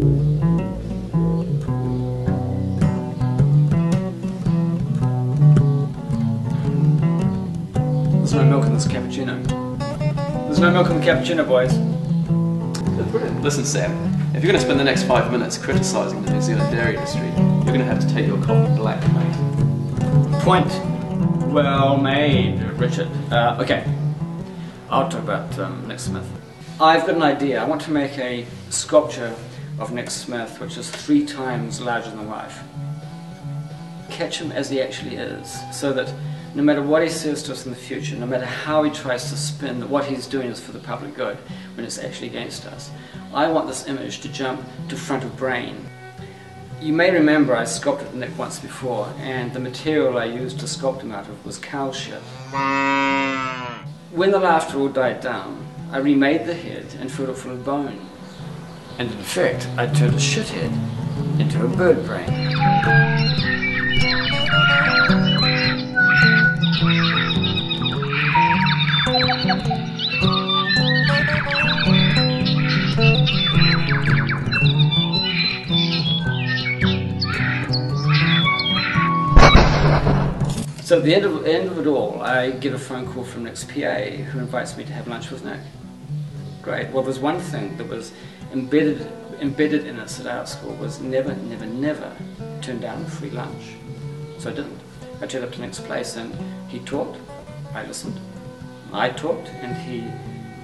There's no milk in this cappuccino. There's no milk in the cappuccino, boys. Brilliant. Listen, Sam, if you're going to spend the next 5 minutes criticising the New Zealand dairy industry, you're going to have to take your coffee black, mate. Point well made, Richard. Okay, I'll talk about Nick Smith. I've got an idea. I want to make a sculpture of Nick Smith which is 3 times larger than life. Catch him as he actually is, so that no matter what he says to us in the future, no matter how he tries to spin that what he's doing is for the public good when it's actually against us, I want this image to jump to front of brain. You may remember I sculpted Nick once before, and the material I used to sculpt him out of was cow shit. When the laughter all died down, I remade the head and filled it full of bone. And in effect, I turned a shit head into a bird brain. So at the end of it all, I get a phone call from Nick's PA who invites me to have lunch with Nick. Great. Well, there's one thing that was embedded in us at art school was never, never, never turn down free lunch. So I didn't. I turned up to Nick's place and he talked, I listened. I talked and he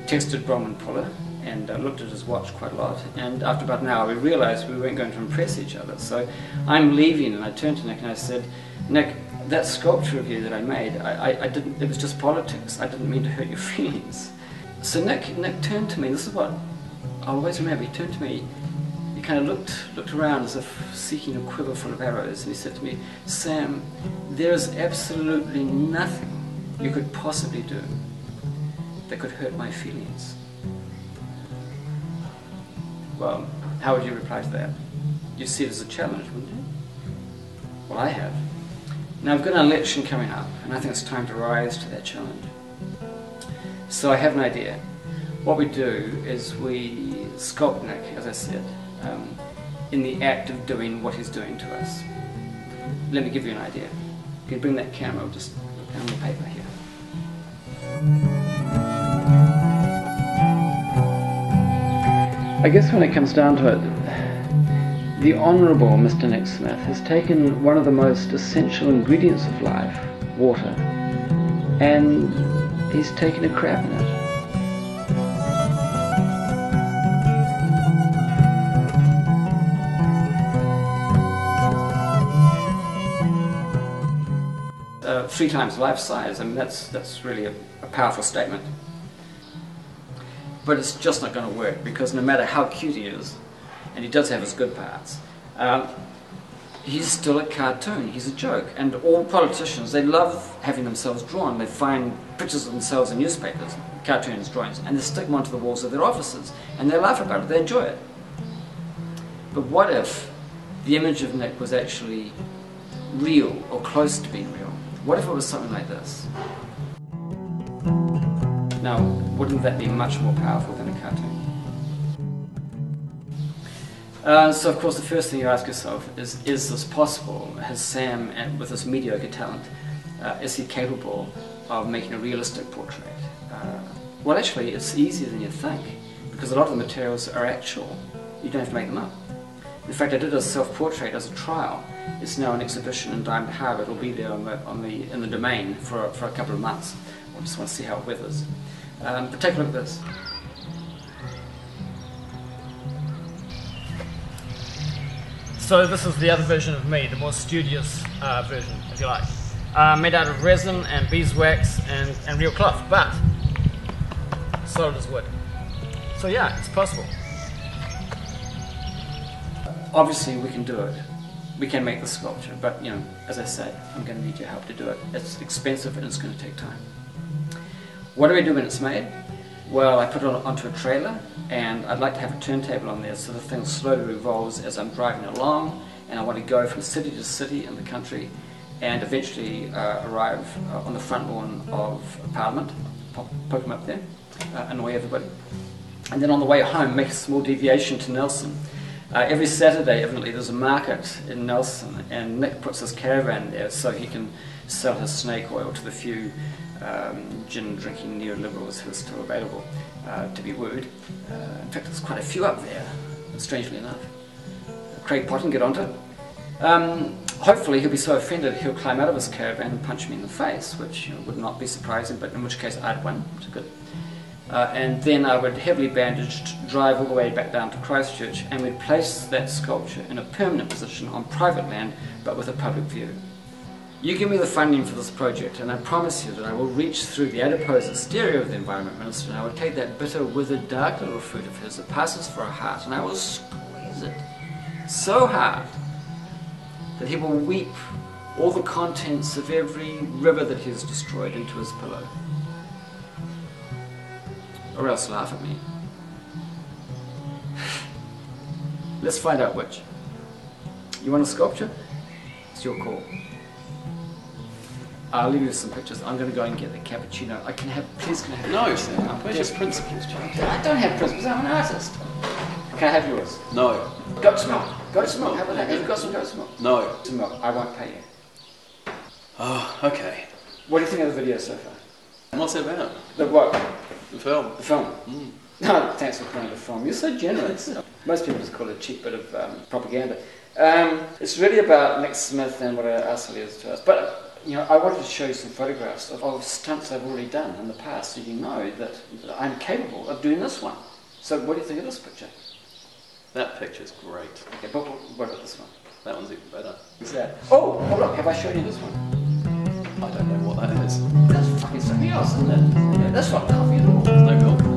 texted Bronwyn Puller and looked at his watch quite a lot, and after about an hour we realised we weren't going to impress each other. So I'm leaving and I turned to Nick and I said, Nick, that sculpture of you that I made, I didn't, it was just politics. I didn't mean to hurt your feelings. So Nick turned to me, this is what I always remember, he turned to me, he kind of looked around as if seeking a quiver full of arrows, and he said to me, Sam, there is absolutely nothing you could possibly do that could hurt my feelings. Well, how would you reply to that? You'd see it as a challenge, wouldn't you? Well, I have. Now I've got an election coming up, and I think it's time to rise to that challenge. So I have an idea. What we do is we sculpt Nick, as I said, in the act of doing what he's doing to us. Let me give you an idea. You can bring that camera, I'll just put on the paper here. I guess when it comes down to it, the Honourable Mr. Nick Smith has taken one of the most essential ingredients of life, water, and he's taken a crap in it. Three times life size, I mean that's really a powerful statement. But it's just not going to work, because no matter how cute he is, and he does have his good parts, he's still a cartoon, he's a joke. And all politicians, they love having themselves drawn. They find pictures of themselves in newspapers, cartoons, drawings, and they stick them onto the walls of their offices, and they laugh about it, they enjoy it. But what if the image of Nick was actually real, or close to being real? What if it was something like this? Now, wouldn't that be much more powerful than a cartoon? So of course the first thing you ask yourself is this possible? Has Sam, with his mediocre talent, is he capable of making a realistic portrait? Well, actually it's easier than you think, because a lot of the materials are actual. You don't have to make them up. In fact, I did a self-portrait as a trial. It's now an exhibition in Diamond Harbour. It'll be there in the Domain for a couple of months. I just want to see how it weathers. But take a look at this. So this is the other version of me, the more studious version, if you like. Made out of resin and beeswax and real cloth, but solid as wood. So yeah, it's possible. Obviously we can do it. We can make the sculpture, but you know, as I say, I'm going to need your help to do it. It's expensive and it's going to take time. What do we do when it's made? Well, I put it onto a trailer, and I'd like to have a turntable on there so the thing slowly revolves as I'm driving along, and I want to go from city to city in the country and eventually arrive on the front lawn of Parliament, poke them up there, annoy everybody. And then on the way home make a small deviation to Nelson, Every Saturday, evidently, there's a market in Nelson, and Nick puts his caravan there so he can sell his snake oil to the few gin-drinking neoliberals who are still available to be wooed. In fact, there's quite a few up there, strangely enough. Craig Potton, get onto it. Hopefully he'll be so offended he'll climb out of his caravan and punch me in the face, which would not be surprising, but in which case I'd win, which is good. And then I would, heavily bandaged, drive all the way back down to Christchurch, and we'd place that sculpture in a permanent position on private land, but with a public view. You give me the funding for this project, and I promise you that I will reach through the adipose exterior of the Environment Minister, and I will take that bitter, withered, dark little fruit of his that passes for a heart, and I will squeeze it so hard that he will weep all the contents of every river that he has destroyed into his pillow. Or else laugh at me. Let's find out which. You want a sculpture? It's your call. I'll leave you with some pictures. I'm going to go and get the cappuccino. Please can I have No, Sam. Where's your principles, Charlie? I don't have principles. I'm an artist. Can I have yours? No. Goat's milk. Goat's milk. How about that? Have you got some goat's milk? No. Some milk. I won't pay you. Oh, okay. What do you think of the video so far? What's it about? The what? The film. The film. Mm. No, thanks for calling it a film. You're so generous. Most people just call it a cheap bit of propaganda. It's really about Nick Smith and what an arsehole he is to us. But you know, I wanted to show you some photographs of stunts I've already done in the past, so you know that I'm capable of doing this one. So, what do you think of this picture? That picture's great. Okay, but what about this one? That one's even better. What's that? Oh, hold on. Have I shown you this one? I don't know what that is. That's fucking something else, isn't it? Yeah, that's not coffee at all. There's no milk.